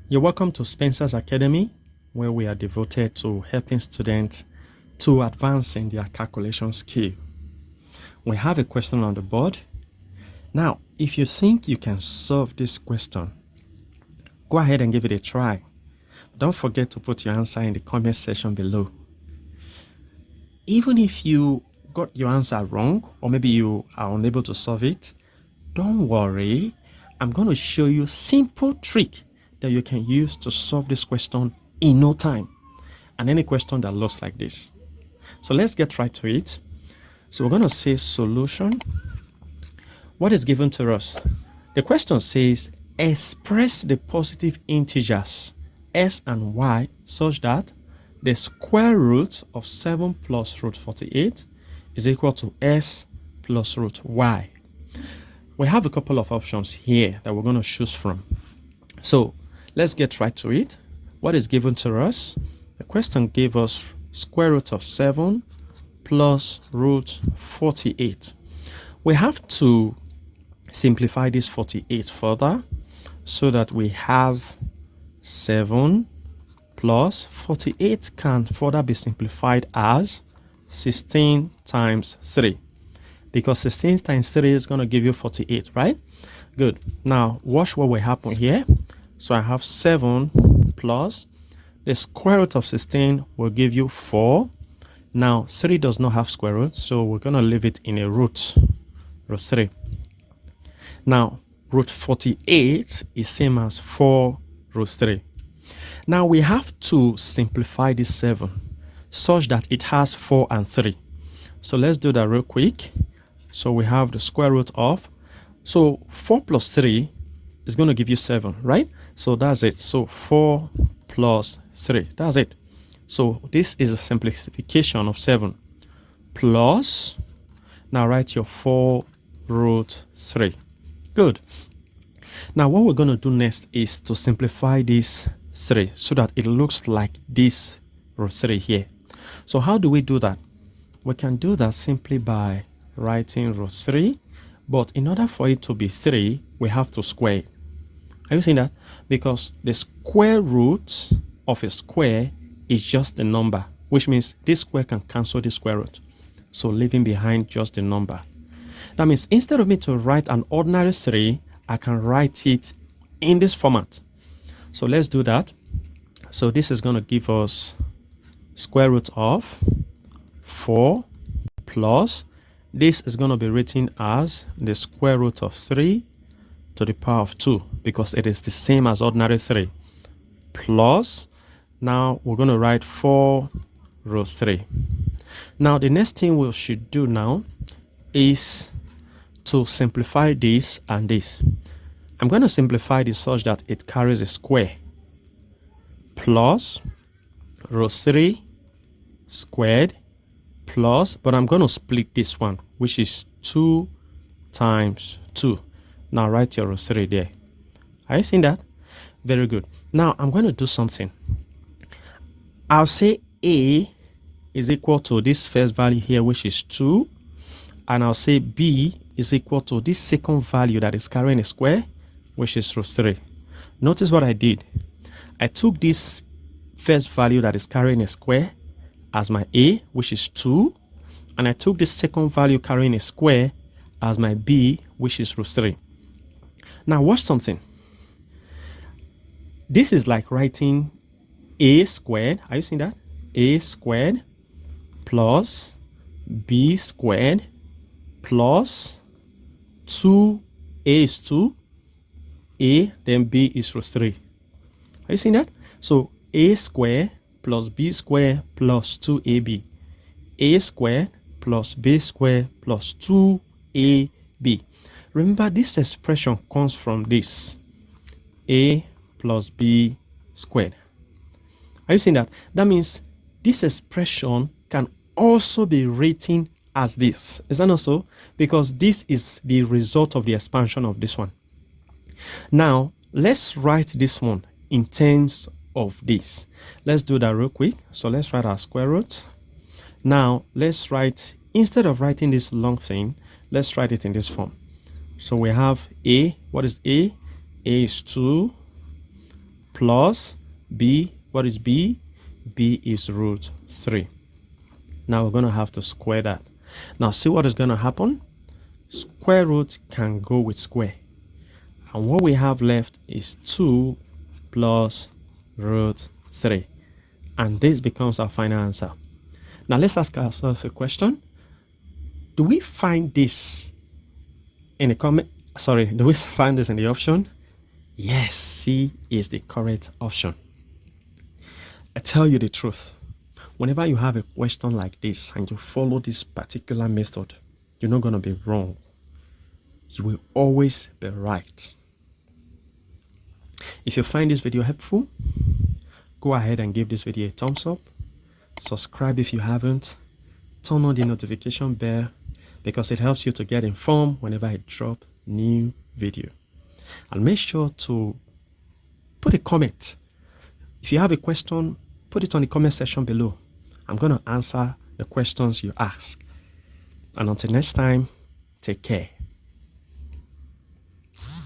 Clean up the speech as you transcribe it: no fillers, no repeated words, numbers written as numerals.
You're welcome to Spencer's Academy, where we are devoted to helping students to advance in their calculation skill. We have a question on the board. Now, if you think you can solve this question, go ahead and give it a try. Don't forget to put your answer in the comment section below. Even if you got your answer wrong, or maybe you are unable to solve it, don't worry. I'm going to show you a simple trick that you can use to solve this question in no time. And any question that looks like this. So let's get right to it. So we're going to say solution. What is given to us? The question says, express the positive integers s and y such that the square root of 7 plus root 48 is equal to s plus root y. We have a couple of options here that we're going to choose from. So let's get right to it. What is given to us? The question gave us square root of 7 plus root 48. We have to simplify this 48 further so that we have 7 plus 48 can further be simplified as 16 times 3. Because 16 times 3 is going to give you 48, right? Good. Now, watch what will happen here. So I have 7 plus the square root of 16 will give you 4. Now, 3 does not have square root, so we're going to leave it in a root 3. Now, root 48 is same as 4 root 3. Now, we have to simplify this 7 such that it has 4 and 3. So let's do that real quick. So we have the square root of, so 4 plus 3 is going to give you 7, right? So that's it. So 4 plus 3, that's it. So this is a simplification of 7 plus, now write your 4 root 3. Good. Now what we're going to do next is to simplify this 3 so that it looks like this root 3 here. So how do we do that? We can do that simply by writing root 3, but in order for it to be 3, we have to square it. Are you seeing that? Because the square root of a square is just a number, which means this square can cancel the square root. So leaving behind just the number. That means instead of me to write an ordinary 3, I can write it in this format. So let's do that. So this is going to give us square root of 4 plus, this is going to be written as the square root of 3 to the power of 2 because it is the same as ordinary 3 plus, now we're going to write 4 root 3. Now the next thing we should do now is to simplify this and this. I'm going to simplify this such that it carries a square plus root 3 squared plus, but I'm going to split this one, which is 2 times 2. Now write your root 3 there. Are you seeing that? Very good. Now I'm going to do something. I'll say A is equal to this first value here, which is 2. And I'll say B is equal to this second value that is carrying a square, which is root 3. Notice what I did. I took this first value that is carrying a square as my A, which is 2. And I took this second value carrying a square as my B, which is root 3. Now watch something. This is like writing A squared. Are you seeing that? A squared plus B squared plus 2. A is 2. A, then B is root 3. Are you seeing that? So A squared plus B squared plus 2AB. A squared plus B squared plus 2AB. Remember, this expression comes from this. A plus B squared. Are you seeing that? That means this expression can also be written as this. Is that not so? Because this is the result of the expansion of this one. Now, let's write this one in terms of this. Let's do that real quick. So let's write our square root. Now, let's write, instead of writing this long thing, let's write it in this form. So we have A. What is A? A is 2 plus b. What is b? B is root 3. Now we're going to have to square that. Now see what is going to happen. Square root can go with square. And what we have left is 2 plus root 3. And this becomes our final answer. Now let's ask ourselves a question. Do we find this in the comment? Sorry, do we find this in the option? Yes, C is the correct option. I tell you the truth. Whenever you have a question like this and you follow this particular method, you're not going to be wrong. You will always be right. If you find this video helpful, go ahead and give this video a thumbs up. Subscribe if you haven't. Turn on the notification bell because it helps you to get informed whenever I drop new video. And make sure to put a comment. If you have a question, put it on the comment section below. I'm going to answer the questions you ask. And until next time, take care.